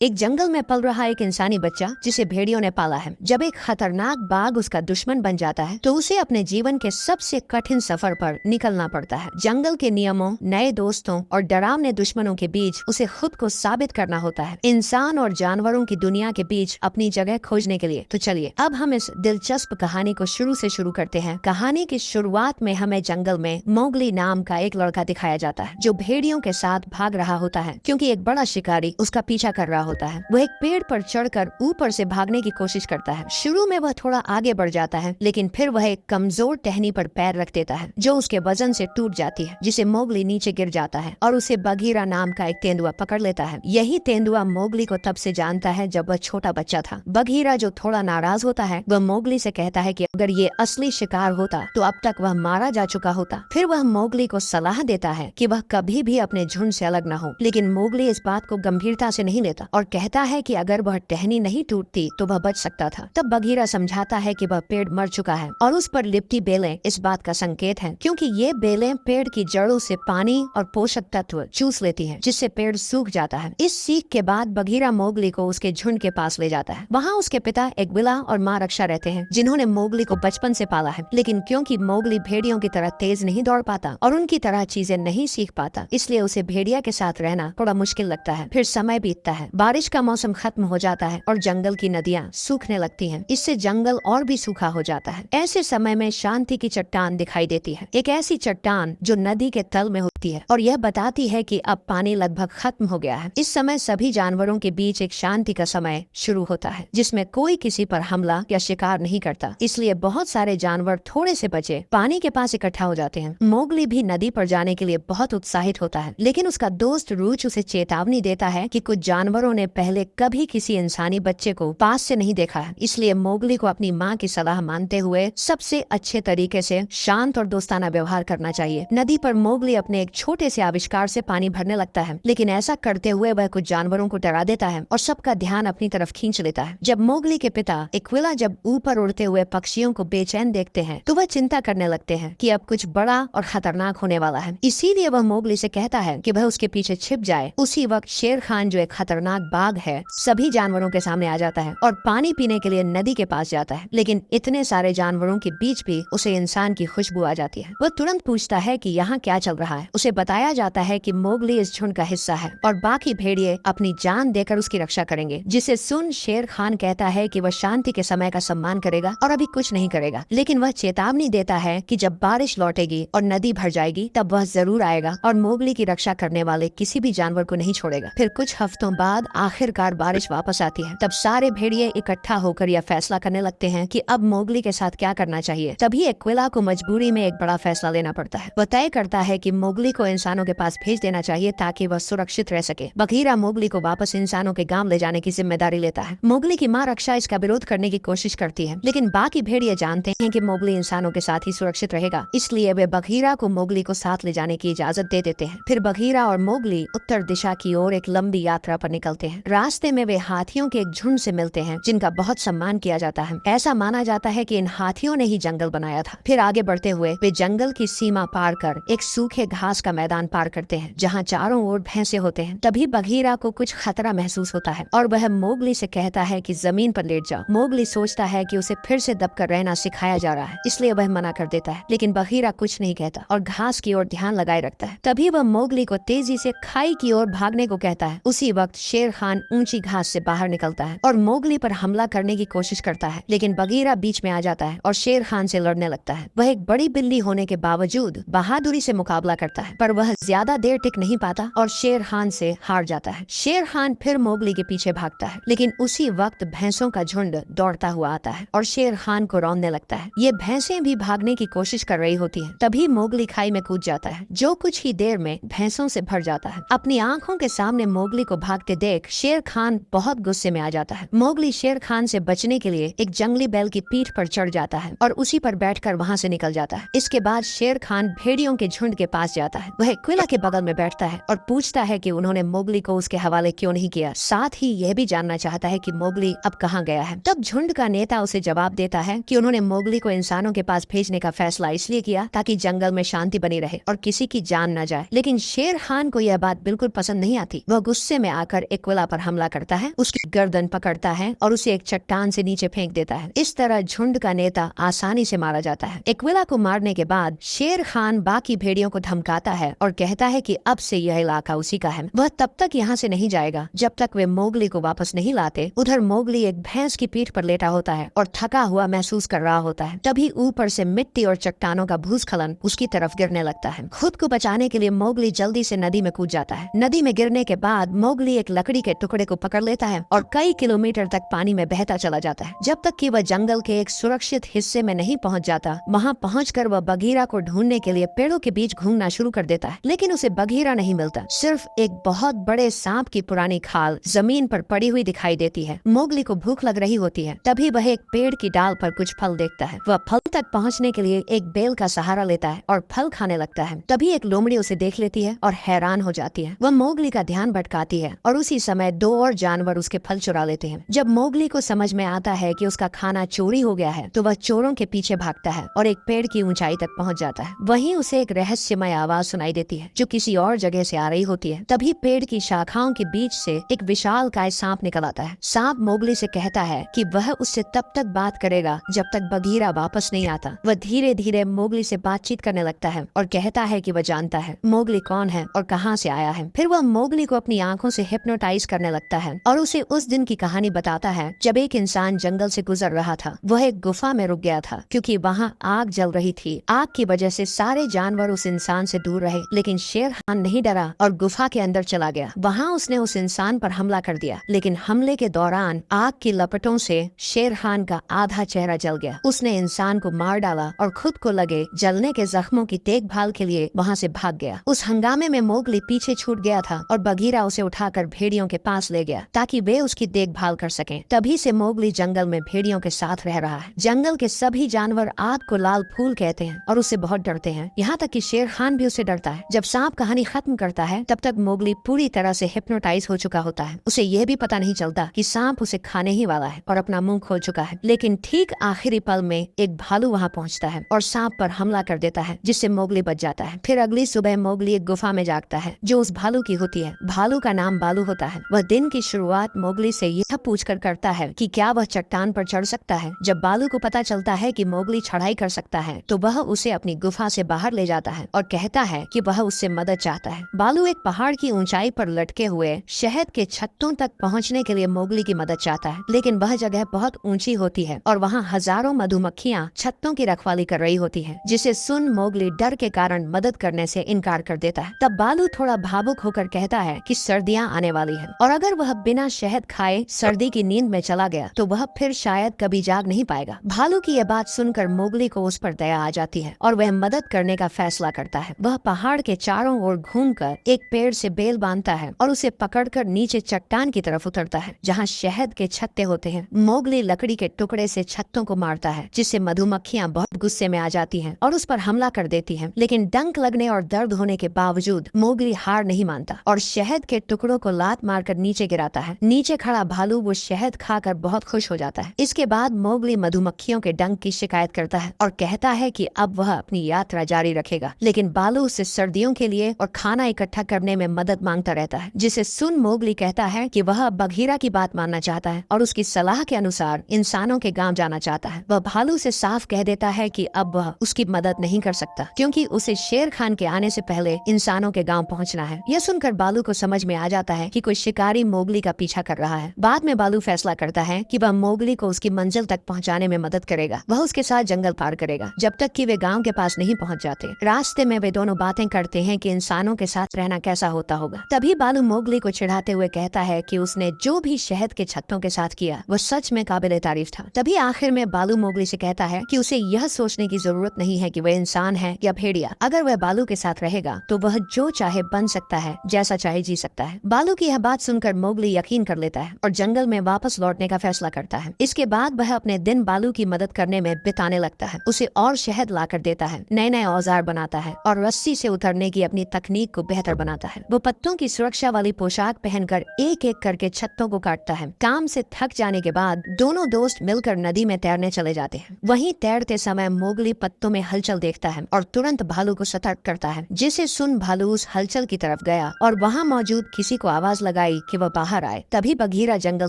एक जंगल में पल रहा एक इंसानी बच्चा जिसे भेड़ियों ने पाला है। जब एक खतरनाक बाघ उसका दुश्मन बन जाता है तो उसे अपने जीवन के सबसे कठिन सफर पर निकलना पड़ता है। जंगल के नियमों, नए दोस्तों और डरावने दुश्मनों के बीच उसे खुद को साबित करना होता है, इंसान और जानवरों की दुनिया के बीच अपनी जगह खोजने के लिए। तो चलिए अब हम इस दिलचस्प कहानी को शुरू से शुरू करते हैं। कहानी की शुरुआत में हमें जंगल में मोगली नाम का एक लड़का दिखाया जाता है जो भेड़ियों के साथ भाग रहा होता है क्योंकि एक बड़ा शिकारी उसका पीछा कर रहा होता है। वह एक पेड़ पर चढ़कर ऊपर से भागने की कोशिश करता है। शुरू में वह थोड़ा आगे बढ़ जाता है, लेकिन फिर वह एक कमजोर टहनी पर पैर रख देता है जो उसके वजन से टूट जाती है, जिसे मोगली नीचे गिर जाता है और उसे बघीरा नाम का एक तेंदुआ पकड़ लेता है। यही तेंदुआ मोगली को तब से जानता है जब वह छोटा बच्चा था। बघीरा, जो थोड़ा नाराज होता है, वह मोगली से कहता है कि अगर ये असली शिकार होता तो अब तक वह मारा जा चुका होता। फिर वह मोगली को सलाह देता है कि वह कभी भी अपने झुंड से अलग न हो, लेकिन मोगली इस बात को गंभीरता से नहीं लेता और कहता है कि अगर वह टहनी नहीं टूटती तो वह बच सकता था। तब बघीरा समझाता है कि वह पेड़ मर चुका है और उस पर लिपटी बेलें इस बात का संकेत हैं, क्योंकि ये बेलें पेड़ की जड़ों से पानी और पोषक तत्व चूस लेती हैं, जिससे पेड़ सूख जाता है। इस सीख के बाद बघीरा मोगली को उसके झुंड के पास ले जाता है। वहाँ उसके पिता, एक बिला और माँ रक्षा रहते हैं, जिन्होंने मोगली को बचपन से पाला है। लेकिन क्योंकि मोगली भेड़ियों की तरह तेज नहीं दौड़ पाता और उनकी तरह चीजें नहीं सीख पाता, इसलिए उसे भेड़िया के साथ रहना थोड़ा मुश्किल लगता है। फिर समय बीतता है, बारिश का मौसम खत्म हो जाता है और जंगल की नदियाँ सूखने लगती हैं। इससे जंगल और भी सूखा हो जाता है। ऐसे समय में शांति की चट्टान दिखाई देती है, एक ऐसी चट्टान जो नदी के तल में होती है और यह बताती है कि अब पानी लगभग खत्म हो गया है। इस समय सभी जानवरों के बीच एक शांति का समय शुरू होता है, जिसमें कोई किसी पर हमला या शिकार नहीं करता। इसलिए बहुत सारे जानवर थोड़े से बचे पानी के पास इकट्ठा हो जाते हैं। मोगली भी नदी पर जाने के लिए बहुत उत्साहित होता है, लेकिन उसका दोस्त रूच उसे चेतावनी देता है कि कुछ जानवरों ने पहले कभी किसी इंसानी बच्चे को पास से नहीं देखा है। इसलिए मोगली को अपनी माँ की सलाह मानते हुए सबसे अच्छे तरीके से शांत और दोस्ताना व्यवहार करना चाहिए। नदी पर मोगली अपने एक छोटे से आविष्कार से पानी भरने लगता है, लेकिन ऐसा करते हुए वह कुछ जानवरों को डरा देता है और सबका ध्यान अपनी तरफ खींच लेता है। जब मोगली के पिता एक्विला जब ऊपर उड़ते हुए पक्षियों को बेचैन देखते हैं तो वह चिंता करने लगते हैं कि अब कुछ बड़ा और खतरनाक होने वाला है। इसीलिए वह मोगली से कहता है कि वह उसके पीछे छिप जाए। उसी वक्त शेर खान, जो एक खतरनाक बाघ है, सभी जानवरों के सामने आ जाता है और पानी पीने के लिए नदी के पास जाता है। लेकिन इतने सारे जानवरों के बीच भी उसे इंसान की खुशबू आ जाती है। वह तुरंत पूछता है कि यहाँ क्या चल रहा है। उसे बताया जाता है कि मोगली इस झुंड का हिस्सा है और बाकी भेड़िए अपनी जान देकर उसकी रक्षा करेंगे। जिसे सुन शेर खान कहता है कि वह शांति के समय का सम्मान करेगा और अभी कुछ नहीं करेगा, लेकिन वह चेतावनी देता है कि जब बारिश लौटेगी और नदी भर जाएगी तब वह जरूर आएगा और मोगली की रक्षा करने वाले किसी भी जानवर को नहीं छोड़ेगा। फिर कुछ हफ्तों बाद आखिरकार बारिश वापस आती है। तब सारे भेड़िए इकट्ठा होकर यह फैसला करने लगते हैं कि अब मोगली के साथ क्या करना चाहिए। तभी एक्विला को मजबूरी में एक बड़ा फैसला लेना पड़ता है। वह तय करता है कि मोगली को इंसानों के पास भेज देना चाहिए ताकि वह सुरक्षित रह सके। बघीरा मोगली को वापस इंसानों के गांव ले जाने की जिम्मेदारी लेता है। मोगली की माँ रक्षा इसका विरोध करने की कोशिश करती है, लेकिन बाकी भेड़िए जानते हैं कि मोगली इंसानों के साथ ही सुरक्षित रहेगा, इसलिए वे बघीरा को मोगली को साथ ले जाने की इजाजत दे देते हैं। फिर बघीरा और मोगली उत्तर दिशा की ओर एक लंबी यात्रा पर निकलते हैं। रास्ते में वे हाथियों के एक झुंड से मिलते हैं जिनका बहुत सम्मान किया जाता है। ऐसा माना जाता है कि इन हाथियों ने ही जंगल बनाया था। फिर आगे बढ़ते हुए वे जंगल की सीमा पार कर एक सूखे घास का मैदान पार करते हैं जहाँ चारों ओर भैंसे होते हैं। तभी बघीरा को कुछ खतरा महसूस होता है और वह मोगली से कहता है कि जमीन पर लेट जाओ। मोगली सोचता है कि उसे फिर से दबकर रहना सिखाया जा रहा है, इसलिए वह मना कर देता है, लेकिन बघीरा कुछ नहीं कहता और घास की ओर ध्यान लगाए रखता है। तभी वह मोगली को तेजी से खाई की ओर भागने को कहता है। उसी वक्त शेर खान ऊंची घास से बाहर निकलता है और मोगली पर हमला करने की कोशिश करता है, लेकिन बघीरा बीच में आ जाता है और शेर खान से लड़ने लगता है। वह एक बड़ी बिल्ली होने के बावजूद बहादुरी से मुकाबला करता है, पर वह ज्यादा देर टिक नहीं पाता और शेर खान से हार जाता है। शेर खान फिर मोगली के पीछे भागता है, लेकिन उसी वक्त भैंसों का झुंड दौड़ता हुआ आता है और शेर खान को रौंदने लगता है। ये भैंसें भी भागने की कोशिश कर रही होती हैं। तभी मोगली खाई में कूद जाता है, जो कुछ ही देर में भैंसों से भर जाता है। अपनी आंखों के सामने मोगली को भागते देख शेर खान बहुत गुस्से में आ जाता है। मोगली शेर खान से बचने के लिए एक जंगली बैल की पीठ पर चढ़ जाता है और उसी पर बैठकर वहाँ से निकल जाता है। इसके बाद शेर खान भेड़ियों के झुंड के पास जाता है। वह एक्विला के बगल में बैठता है और पूछता है कि उन्होंने मोगली को उसके हवाले क्यों नहीं किया। साथ ही यह भी जानना चाहता है कि मोगली अब कहाँ गया है। तब झुंड का नेता उसे जवाब देता है कि उन्होंने मोगली को इंसानों के पास भेजने का फैसला इसलिए किया ताकि जंगल में शांति बनी रहे और किसी की जान न जाए। लेकिन शेर खान को यह बात बिल्कुल पसंद नहीं आती। वह गुस्से में आकर एक्विला पर हमला करता है, उसकी गर्दन पकड़ता है और उसे एक चट्टान से नीचे फेंक देता है। इस तरह झुंड का नेता आसानी से मारा जाता है। एक्विला को मारने के बाद शेर खान बाकी भेड़ियों को धमकाता है और कहता है कि अब से यह इलाका उसी का है। वह तब तक यहाँ से नहीं जाएगा जब तक वे मोगली को वापस नहीं लाते। उधर मोगली एक भैंस की पीठ पर लेटा होता है और थका हुआ महसूस कर रहा होता है। तभी ऊपर से मिट्टी और चट्टानों का भूस्खलन उसकी तरफ गिरने लगता है। खुद को बचाने के लिए मोगली जल्दी से नदी में कूद जाता है। नदी में गिरने के बाद मोगली एक लकड़ी के टुकड़े को पकड़ लेता है और कई किलोमीटर तक पानी में बहता चला जाता है, जब तक कि वह जंगल के एक सुरक्षित हिस्से में नहीं पहुंच जाता। वहां पहुंचकर वह बगीरा को ढूंढने के लिए पेड़ों के बीच घूमना शुरू कर देता है, लेकिन उसे बगीरा नहीं मिलता। सिर्फ एक बहुत बड़े सांप की पुरानी खाल जमीन पर पड़ी हुई दिखाई देती है। मोगली को भूख लग रही होती है। तभी वह एक पेड़ की डाल पर कुछ फल देखता है। वह फल तक पहुंचने के लिए एक बेल का सहारा लेता है और फल खाने लगता है। तभी एक लोमड़ी उसे देख लेती है और हैरान हो जाती है। वह मोगली का ध्यान भटकाती है और उसी समय दो और जानवर उसके फल चुरा लेते हैं। जब मोगली को समझ में आता है कि उसका खाना चोरी हो गया है तो वह चोरों के पीछे भागता है और एक पेड़ की ऊंचाई तक पहुंच जाता है। वहीं उसे एक रहस्यमय आवाज सुनाई देती है जो किसी और जगह से आ रही होती है। तभी पेड़ की शाखाओं के बीच से एक विशालकाय सांप निकल आता है। सांप मोगली से कहता है कि वह उससे तब तक बात करेगा जब तक बगीरा वापस नहीं आता। वह धीरे धीरे मोगली से बातचीत करने लगता है और कहता है कि वह जानता है मोगली कौन है और कहाँ से आया है। फिर वह मोगली को अपनी आंखों से हिप्नोटाइज करने लगता है और उसे उस दिन की कहानी बताता है जब एक इंसान जंगल से गुजर रहा था। वह एक गुफा में रुक गया था क्योंकि वहाँ आग जल रही थी। आग की वजह से सारे जानवर उस इंसान से दूर रहे, लेकिन शेर खान नहीं डरा और गुफा के अंदर चला गया। वहाँ उसने उस इंसान पर हमला कर दिया, लेकिन हमले के दौरान आग की लपटों से शेर खान का आधा चेहरा जल गया। उसने इंसान को मार डाला और खुद को लगे जलने के जख्मों की देखभाल के लिए वहाँ से भाग गया। उस हंगामे में मोगली पीछे छूट गया था और बगीरा उसे उठाकर भेड़ियों के पास ले गया ताकि वे उसकी देखभाल कर सकें। तभी से मोगली जंगल में भेड़ियों के साथ रह रहा है। जंगल के सभी जानवर आग को लाल फूल कहते हैं और उससे बहुत डरते हैं, यहाँ तक कि शेर खान भी उससे डरता है। जब सांप कहानी खत्म करता है तब तक मोगली पूरी तरह से हिप्नोटाइज हो चुका होता है। उसे यह भी पता नहीं चलता कि सांप उसे खाने ही वाला है और अपना मुंह खोल चुका है। लेकिन ठीक आखिरी पल में एक भालू वहाँ पहुँचता है और सांप पर हमला कर देता है, जिससे मोगली बच जाता है। फिर अगली सुबह मोगली एक गुफा में जागता है जो उस भालू की होती है। भालू का नाम बालू होता है। वह दिन की शुरुआत मोगली से यह पूछकर करता है कि क्या वह चट्टान पर चढ़ सकता है। जब बालू को पता चलता है कि मोगली चढ़ाई कर सकता है तो वह उसे अपनी गुफा से बाहर ले जाता है और कहता है कि वह उससे मदद चाहता है। बालू एक पहाड़ की ऊंचाई पर लटके हुए शहद के छत्तों तक पहुंचने के लिए मोगली की मदद चाहता है, लेकिन वह जगह बहुत ऊंची होती है और वहाँ हजारों मधुमक्खियाँ छत्तों की रखवाली कर रही होती है, जिसे सुन मोगली डर के कारण मदद करने से इनकार कर देता है। तब बालू थोड़ा भावुक होकर कहता है कि सर्दियाँ आने वाली है और अगर वह बिना शहद खाए सर्दी की नींद में चला गया तो वह फिर शायद कभी जाग नहीं पाएगा। भालू की यह बात सुनकर मोगली को उस पर दया आ जाती है और वह मदद करने का फैसला करता है। वह पहाड़ के चारों ओर घूमकर एक पेड़ से बेल बांधता है और उसे पकड़कर नीचे चट्टान की तरफ उतरता है जहाँ शहद के छत्ते होते हैं। मोगली लकड़ी के टुकड़े से छत्तों को मारता है, जिससे मधुमक्खियाँ बहुत गुस्से में आ जाती हैं और उस पर हमला कर देती हैं। लेकिन डंक लगने और दर्द होने के बावजूद मोगली हार नहीं मानता और शहद के टुकड़ों को लात मारकर नीचे गिराता है। नीचे खड़ा भालू वो शहद खाकर बहुत खुश हो जाता है। इसके बाद मोगली मधुमक्खियों के डंक की शिकायत करता है और कहता है कि अब वह अपनी यात्रा जारी रखेगा, लेकिन बालू उससे सर्दियों के लिए और खाना इकट्ठा करने में मदद मांगता रहता है, जिसे सुन मोगली कहता है कि वह बघीरा की बात मानना चाहता है और उसकी सलाह के अनुसार इंसानों के गांव जाना चाहता है। वह भालू से साफ कह देता है कि अब वह उसकी मदद नहीं कर सकता क्योंकि उसे शेर खान के आने से पहले इंसानों के गांव पहुंचना है। यह सुनकर बालू को समझ में आ जाता है कि कोई शिकारी मोगली का पीछा कर रहा है। बाद में बालू फैसला करता है कि वह मोगली को उसकी मंजिल तक पहुंचाने में मदद करेगा। वह उसके साथ जंगल पार करेगा जब तक कि वे गांव के पास नहीं पहुंच जाते। रास्ते में वे दोनों बातें करते हैं कि इंसानों के साथ रहना कैसा होता होगा। तभी बालू मोगली को चिढ़ाते हुए कहता है कि उसने जो भी शहद के छत्तों के साथ किया वह सच में काबिले तारीफ था। तभी आखिर में बालू मोगली से कहता है कि उसे यह सोचने की जरूरत नहीं है कि वह इंसान है या भेड़िया। अगर वह बालू के साथ रहेगा तो वह जो चाहे बन सकता है, जैसा चाहे जी सकता है। बालू की यह बात सुनकर मोगली यकीन कर लेता है और जंगल में वापस लौटने का फैसला करता है। इसके बाद वह अपने दिन बालू की मदद करने में बिताने लगता है। उसे और शहद ला कर देता है, नए नए औजार बनाता है और रस्सी से उतरने की अपनी तकनीक को बेहतर बनाता है। वो पत्तों की सुरक्षा वाली पोशाक पहनकर एक एक करके छत्तों को काटता है। काम से थक जाने के बाद दोनों दोस्त मिलकर नदी में तैरने चले जाते हैं। वहीं तैरते समय मोगली पत्तों में हलचल देखता है और तुरंत भालू को सतर्क करता है, जिसे सुन भालू उस हलचल की तरफ गया और वहाँ मौजूद किसी को आवाज लगा लगाई कि वह बाहर आए। तभी बघीरा जंगल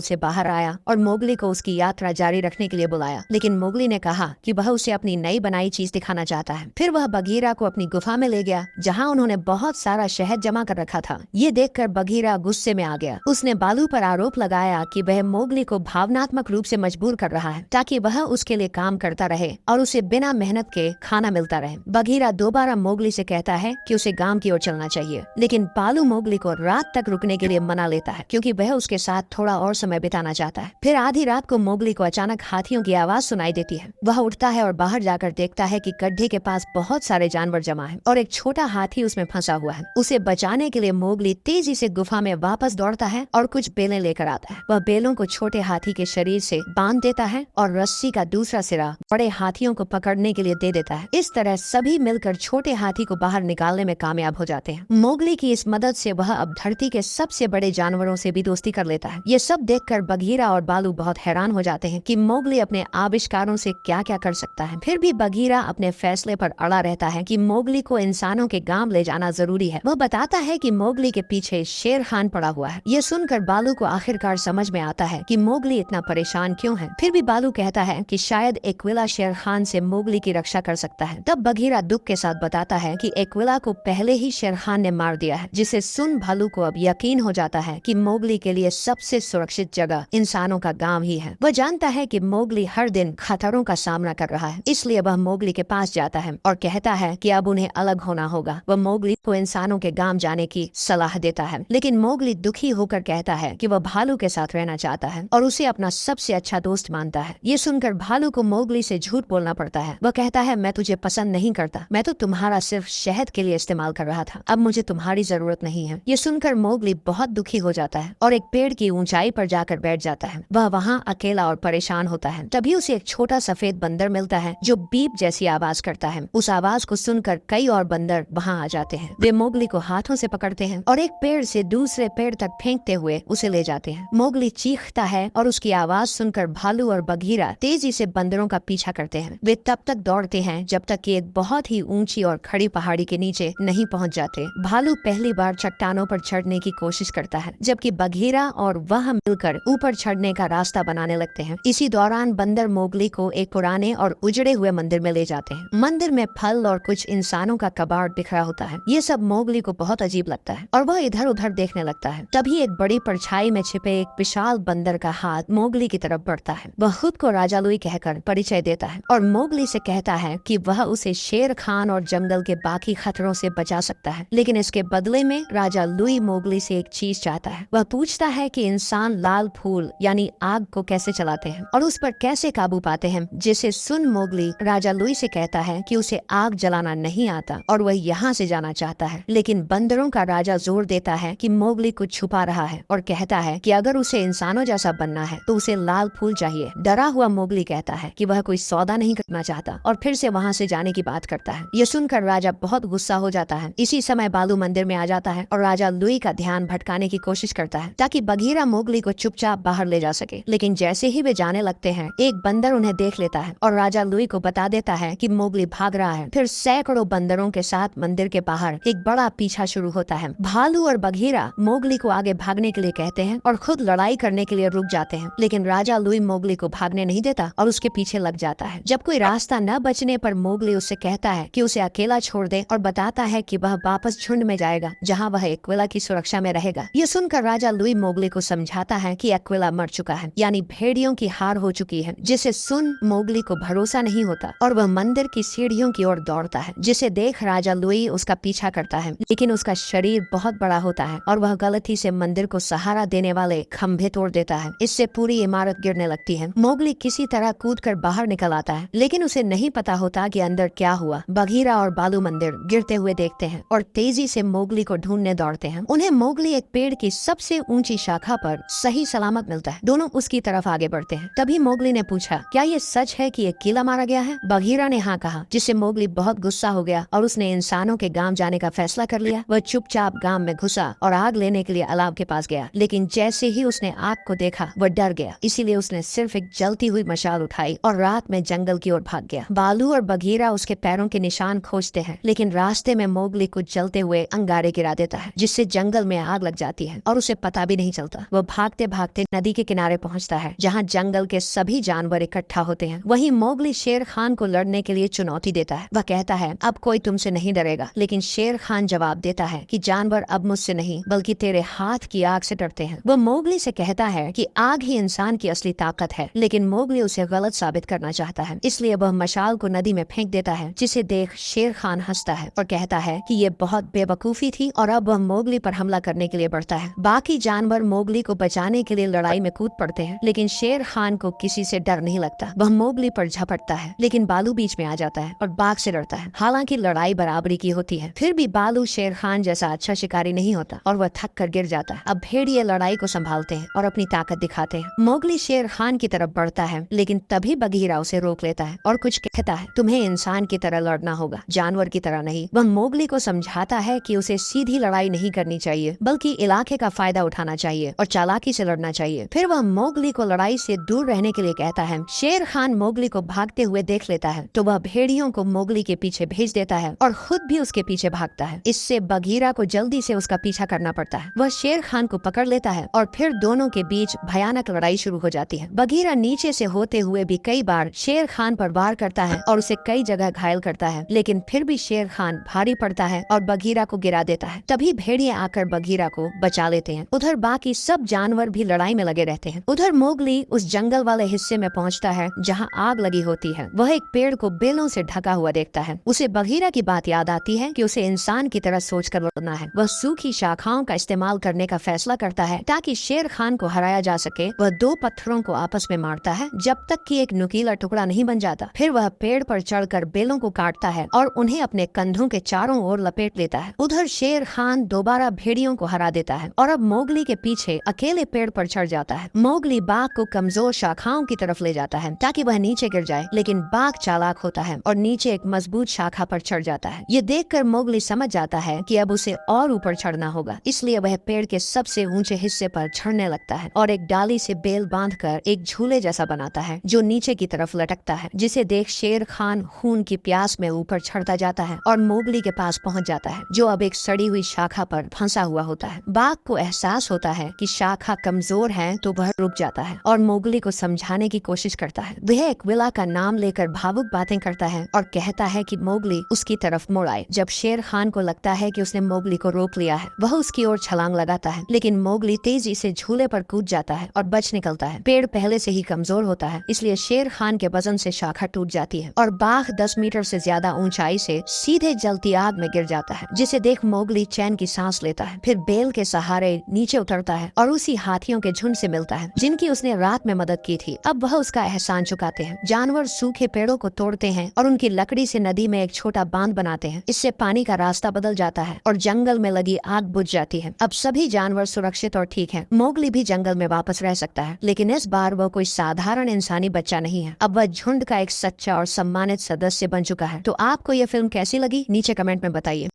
से बाहर आया और मोगली को उसकी यात्रा जारी रखने के लिए बुलाया, लेकिन मोगली ने कहा कि वह उसे अपनी नई बनाई चीज दिखाना चाहता है। फिर वह बघीरा को अपनी गुफा में ले गया, जहाँ उन्होंने बहुत सारा शहद जमा कर रखा था। ये देखकर बघीरा गुस्से में आ गया। उसने बालू पर आरोप लगाया कि वह मोगली को भावनात्मक रूप से मजबूर कर रहा है ताकि वह उसके लिए काम करता रहे और उसे बिना मेहनत के खाना मिलता रहे। बघीरा दोबारा मोगली से कहता है कि उसे गांव की ओर चलना चाहिए, लेकिन बालू मोगली को रात तक रुकने के लिए मना लेता है क्योंकि वह उसके साथ थोड़ा और समय बिताना चाहता है। फिर आधी रात को मोगली को अचानक हाथियों की आवाज सुनाई देती है। वह उठता है और बाहर जाकर देखता है कि गड्ढे के पास बहुत सारे जानवर जमा है और एक छोटा हाथी उसमें फंसा हुआ है। उसे बचाने के लिए मोगली तेजी से गुफा में वापस दौड़ता है और कुछ बेलें लेकर आता है। वह बेलों को छोटे हाथी के शरीर से बांध देता है और रस्सी का दूसरा सिरा बड़े हाथियों को पकड़ने के लिए दे देता है। इस तरह सभी मिलकर छोटे हाथी को बाहर निकालने में कामयाब हो जाते हैं। मोगली की इस मदद से वह अब धरती के सबसे बड़े जानवरों से भी दोस्ती कर लेता है। ये सब देखकर बघीरा और बालू बहुत हैरान हो जाते हैं कि मोगली अपने आविष्कारों से क्या क्या कर सकता है। फिर भी बघीरा अपने फैसले पर अड़ा रहता है कि मोगली को इंसानों के गांव ले जाना जरूरी है। वह बताता है कि मोगली के पीछे शेर खान पड़ा हुआ है। ये सुनकर बालू को आखिरकार समझ में आता है कि मोगली इतना परेशान क्यों है। फिर भी बालू कहता है कि शायद एक्विला शेर खान से मोगली की रक्षा कर सकता है। तब बघीरा दुख के साथ बताता है कि एक्विला को पहले ही शेर खान ने मार दिया है, जिसे सुन भालू को अब यकीन हो जाता है कि मोगली के लिए सबसे सुरक्षित जगह इंसानों का गांव ही है। वह जानता है कि मोगली हर दिन खतरों का सामना कर रहा है, इसलिए वह मोगली के पास जाता है और कहता है कि अब उन्हें अलग होना होगा। वह मोगली को इंसानों के गांव जाने की सलाह देता है, लेकिन मोगली दुखी होकर कहता है कि वह भालू के साथ रहना चाहता है और उसे अपना सबसे अच्छा दोस्त मानता है। ये सुनकर भालू को मोगली से झूठ बोलना पड़ता है। वह कहता है, मैं तुझे पसंद नहीं करता, मैं तो तुम्हारा सिर्फ शहद के लिए इस्तेमाल कर रहा था, अब मुझे तुम्हारी जरूरत नहीं है। ये सुनकर मोगली बहुत दुखी हो जाता है और एक पेड़ की ऊंचाई पर जाकर बैठ जाता है। वह वहाँ अकेला और परेशान होता है। तभी उसे एक छोटा सफेद बंदर मिलता है जो बीप जैसी आवाज करता है। उस आवाज को सुनकर कई और बंदर वहाँ आ जाते हैं। वे मोगली को हाथों से पकड़ते हैं और एक पेड़ से दूसरे पेड़ तक फेंकते हुए उसे ले जाते हैं। मोगली चीखता है और उसकी आवाज सुनकर भालू और बघीरा तेजी से बंदरों का पीछा करते हैं। वे तब तक दौड़ते हैं जब तक कि एक बहुत ही ऊंची और खड़ी पहाड़ी के नीचे नहीं पहुंच जाते। भालू पहली बार चट्टानों पर चढ़ने की कोशिश करता है, जबकि बघीरा और वह मिलकर ऊपर चढ़ने का रास्ता बनाने लगते हैं। इसी दौरान बंदर मोगली को एक पुराने और उजड़े हुए मंदिर में ले जाते हैं। मंदिर में फल और कुछ इंसानों का कबाड़ बिखरा होता है। ये सब मोगली को बहुत अजीब लगता है और वह इधर उधर देखने लगता है। तभी एक बड़ी परछाई में छिपे एक विशाल बंदर का हाथ मोगली की तरफ बढ़ता है। वह खुद को राजा लुई कहकर परिचय देता है और मोगली से कहता है कि वह उसे शेर खान और जंगल के बाकी खतरों से बचा सकता है, लेकिन इसके बदले में राजा लुई मोगली से एक चीज चाहता है। वह पूछता है कि इंसान लाल फूल यानी आग को कैसे चलाते हैं और उस पर कैसे काबू पाते हैं, जिसे सुन मोगली राजा लुई से कहता है कि उसे आग जलाना नहीं आता और वह यहाँ से जाना चाहता है। लेकिन बंदरों का राजा जोर देता है कि मोगली कुछ छुपा रहा है और कहता है कि अगर उसे इंसानों जैसा बनना है तो उसे लाल फूल चाहिए। डरा हुआ मोगली कहता है कि वह कोई सौदा नहीं करना चाहता और फिर से वहाँ से जाने की बात करता है। ये सुनकर राजा बहुत गुस्सा हो जाता है। इसी समय बालू मंदिर में आ जाता है और राजा लुई का ध्यान भटकाने की कोशिश करता है ताकि बघीरा मोगली को चुपचाप बाहर ले जा सके। लेकिन जैसे ही वे जाने लगते हैं, एक बंदर उन्हें देख लेता है और राजा लुई को बता देता है कि मोगली भाग रहा है। फिर सैकड़ों बंदरों के साथ मंदिर के बाहर एक बड़ा पीछा शुरू होता है। भालू और बघीरा मोगली को आगे भागने के लिए कहते हैं और खुद लड़ाई करने के लिए रुक जाते हैं, लेकिन राजा लुई मोगली को भागने नहीं देता और उसके पीछे लग जाता है। जब कोई रास्ता न बचने पर मोगली उससे कहता है कि उसे अकेला छोड़ दे और बताता है कि वह वापस झुंड में जाएगा जहाँ वह एक्विला की सुरक्षा में रहेगा। ये सुनकर राजा लुई मोगली को समझाता है कि एक्विला मर चुका है, यानी भेड़ियों की हार हो चुकी है, जिसे सुन मोगली को भरोसा नहीं होता और वह मंदिर की सीढ़ियों की ओर दौड़ता है। जिसे देख राजा लुई उसका पीछा करता है, लेकिन उसका शरीर बहुत बड़ा होता है और वह गलती से मंदिर को सहारा देने वाले खंभे तोड़ देता है। इससे पूरी इमारत गिरने लगती है। मोगली किसी तरह कूदकर बाहर निकल आता है, लेकिन उसे नहीं पता होता कि अंदर क्या हुआ। बघीरा और बालू मंदिर गिरते हुए देखते हैं और तेजी से मोगली को ढूंढने दौड़ते हैं। उन्हें मोगली एक पेड़ की सबसे ऊंची शाखा पर सही सलामत मिलता है। दोनों उसकी तरफ आगे बढ़ते हैं। तभी मोगली ने पूछा, क्या ये सच है कि एक कीला मारा गया है? बघीरा ने हाँ कहा, जिससे मोगली बहुत गुस्सा हो गया और उसने इंसानों के गांव जाने का फैसला कर लिया। वह चुपचाप गांव में घुसा और आग लेने के लिए अलाव के पास गया, लेकिन जैसे ही उसने आग को देखा वह डर गया। इसीलिए उसने सिर्फ एक जलती हुई मशाल उठाई और रात में जंगल की ओर भाग गया। बालू और बघीरा उसके पैरों के निशान खोजते हैं, लेकिन रास्ते में मोगली कुछ जलते हुए अंगारे गिरा देता है, जिससे जंगल में आग लग जाती है। जाती है और उसे पता भी नहीं चलता। वो भागते भागते नदी के किनारे पहुंचता है जहां जंगल के सभी जानवर इकट्ठा होते हैं। वहीं मोगली शेर खान को लड़ने के लिए चुनौती देता है। वह कहता है अब कोई तुमसे नहीं डरेगा, लेकिन शेर खान जवाब देता है कि जानवर अब मुझसे नहीं बल्कि तेरे हाथ की आग से डरते हैं। वो मोगली से कहता है कि आग ही इंसान की असली ताकत है, लेकिन मोगली उसे गलत साबित करना चाहता है, इसलिए वह मशाल को नदी में फेंक देता है, जिसे देख शेर खान हंसता है और कहता है कि ये बहुत बेवकूफी थी और अब वह मोगली पर हमला करने के लिए बढ़ता है। बाकी जानवर मोगली को बचाने के लिए लड़ाई में कूद पड़ते हैं, लेकिन शेर खान को किसी से डर नहीं लगता। वह मोगली पर झपटता है, लेकिन बालू बीच में आ जाता है और बाघ से डरता है। हालांकि लड़ाई बराबरी की होती है, फिर भी बालू शेर खान जैसा अच्छा शिकारी नहीं होता और वह थक कर गिर जाता है। अब भेड़िए लड़ाई को संभालते हैं और अपनी ताकत दिखाते हैं। मोगली शेर खान की तरफ बढ़ता है, लेकिन तभी बगीरा उसे रोक लेता है और कुछ कहता है, तुम्हें इंसान की तरह लड़ना होगा, जानवर की तरह नहीं। वह मोगली को समझाता है कि उसे सीधी लड़ाई नहीं करनी चाहिए, बल्कि इलाके का फायदा उठाना चाहिए और चालाकी से लड़ना चाहिए। फिर वह मोगली को लड़ाई से दूर रहने के लिए कहता है। शेर खान मोगली को भागते हुए देख लेता है तो वह भेड़ियों को मोगली के पीछे भेज देता है और खुद भी उसके पीछे भागता है। इससे बगीरा को जल्दी से उसका पीछा करना पड़ता है। वह शेर खान को पकड़ लेता है और फिर दोनों के बीच भयानक लड़ाई शुरू हो जाती है। बगीरा नीचे से होते हुए भी कई बार शेर खान पर वार करता है और उसे कई जगह घायल करता है, लेकिन फिर भी शेर खान भारी पड़ता है और बगीरा को गिरा देता है। तभी भेड़िए आकर बगीरा को बचा लेते हैं। उधर बाकी सब जानवर भी लड़ाई में लगे रहते हैं। उधर मोगली उस जंगल वाले हिस्से में पहुंचता है जहां आग लगी होती है। वह एक पेड़ को बेलों से ढका हुआ देखता है। उसे बगीरा की बात याद आती है कि उसे इंसान की तरह सोचकर लड़ना है। वह सूखी शाखाओं का इस्तेमाल करने का फैसला करता है ताकि शेर खान को हराया जा सके। वह दो पत्थरों को आपस में मारता है जब तक कि एक नुकीला टुकड़ा नहीं बन जाता। फिर वह पेड़ पर चढ़कर बेलों को काटता है और उन्हें अपने कंधों के चारों ओर लपेट लेता है। उधर शेर खान दोबारा भेड़ियों को हरा देता है और अब मोगली के पीछे अकेले पेड़ पर चढ़ जाता है। मोगली बाघ को कमजोर शाखाओं की तरफ ले जाता है ताकि वह नीचे गिर जाए, लेकिन बाघ चालाक होता है और नीचे एक मजबूत शाखा पर चढ़ जाता है। ये देखकर मोगली समझ जाता है कि अब उसे और ऊपर चढ़ना होगा, इसलिए वह पेड़ के सबसे ऊंचे हिस्से पर चढ़ने लगता है और एक डाली से बेल बांधकर एक झूले जैसा बनाता है जो नीचे की तरफ लटकता है, जिसे देख शेर खान खून की प्यास में ऊपर चढ़ता जाता है और मोगली के पास पहुंच जाता है, जो अब एक सड़ी हुई शाखा पर फंसा हुआ होता है। बाघ को एहसास होता है कि शाखा कमजोर है तो वह रुक जाता है और मोगली को समझाने की कोशिश करता है। वह एक विला का नाम लेकर भावुक बातें करता है और कहता है कि मोगली उसकी तरफ मुड़ आए। जब शेर खान को लगता है कि उसने मोगली को रोक लिया है, वह उसकी ओर छलांग लगाता है, लेकिन मोगली तेजी से झूले पर कूद जाता है और बच निकलता है। पेड़ पहले से ही कमजोर होता है, इसलिए शेर खान के वजन से शाखा टूट जाती है और बाघ 10 मीटर से ज्यादा ऊंचाई से सीधे जलती आग में गिर जाता है, जिसे देख मोगली चैन की सांस लेता है। फिर बेल के सहारे नीचे उतरता है और उसी हाथियों के झुंड से मिलता है जिनकी उसने रात में मदद की थी। अब वह उसका एहसान चुकाते हैं। जानवर सूखे पेड़ों को तोड़ते हैं और उनकी लकड़ी से नदी में एक छोटा बांध बनाते हैं। इससे पानी का रास्ता बदल जाता है और जंगल में लगी आग बुझ जाती है। अब सभी जानवर सुरक्षित और ठीक हैं। मोगली भी जंगल में वापस रह सकता है, लेकिन इस बार वह कोई साधारण इंसानी बच्चा नहीं है। अब वह झुंड का एक सच्चा और सम्मानित सदस्य बन चुका है। तो आपको यह फिल्म कैसी लगी, नीचे कमेंट में बताइए।